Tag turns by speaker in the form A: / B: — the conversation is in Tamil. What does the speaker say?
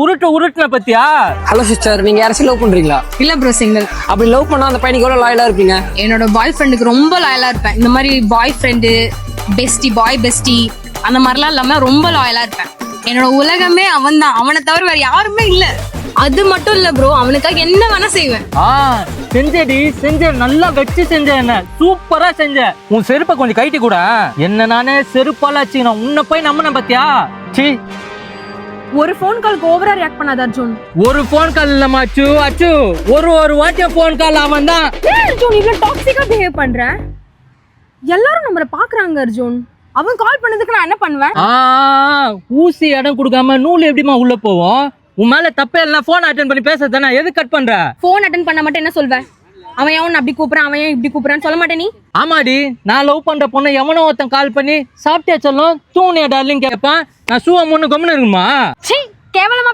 A: உருட்டுன பத்தியா?
B: ஹலோ சிஸ்டர், நீங்க யாராச்சும் லவ் பண்றீங்களா?
C: இல்ல ப்ரோ, சிங்கிள்.
B: அப்படி லவ் பண்ணா அந்த பையனுக்கு எவ்வளவு லாயலா இருப்பீங்க?
C: என்னோட பாய் ஃப்ரெண்டுக்கு ரொம்ப லாயலா இருப்பேன். இந்த மாதிரி boy friend, bestie, boy bestie அந்த மாதிரிலாம் இல்லாம ரொம்ப லாயலா இருப்பேன். என்னோட உலகமே அவன் தான். அவனை தவிர வேற யாருமே இல்ல. அது மட்டும் இல்ல ப்ரோ, அவனுக்காக என்ன வேணா செய்வேன்.
A: செஞ்ச நல்லா வச்சு செஞ்ச. என்ன சூப்பரா செஞ்ச. உன் செருப்பை கொஞ்சம் கைட்டி கூட. என்ன நானே செருப்பால வச்சுக்கணும். உன்னை போய் நம்பின பத்தியா? சி,
D: ஒரு ஃபோன் கால்க்கு ஓவரா ரியாக்ட் பண்ணாத அர்ஜுன்.
A: ஒரு ஃபோன் கால் இல்லம்மா அச்சு. ஒரு வாட்டிய ஃபோன் கால் அவன் தான்.
D: அர்ஜுன் இவ்வளவு டாக்ஸிக்கா பிஹேவ் பண்ற? எல்லாரும் நம்மள பாக்குறாங்க அர்ஜுன். அவன் கால் பண்ணதுக்கு நான் என்ன பண்ணுவேன்?
A: ஊசி இடம் கொடுக்காம நூல் எப்படிமா உள்ள போவோம்? உன் மேல தப்பே இல்ல. போன் அட்டென்ட் பண்ணி பேசத்தானே, எது கட் பண்ற?
D: போன் அட்டென்ட் பண்ண மட்டும் என்ன சொல்வேன்? அவன் எவன் அப்படி கூப்பிடுறான், அவன் ஏன் இப்படி கூப்பிடுறான்னு சொல்ல மாட்டே நீ?
A: ஆமாடி, நான் லவ் பண்ற பொண்ணு எவனோ ஒருத்தன் கால் பண்ணி சாப்பிட்டியா சொல்லும், தூணியா டார்லிங் கேட்பான். நான் ஷூவை முன்னு கம்முன்னு இருக்குமா?
D: கேவலமா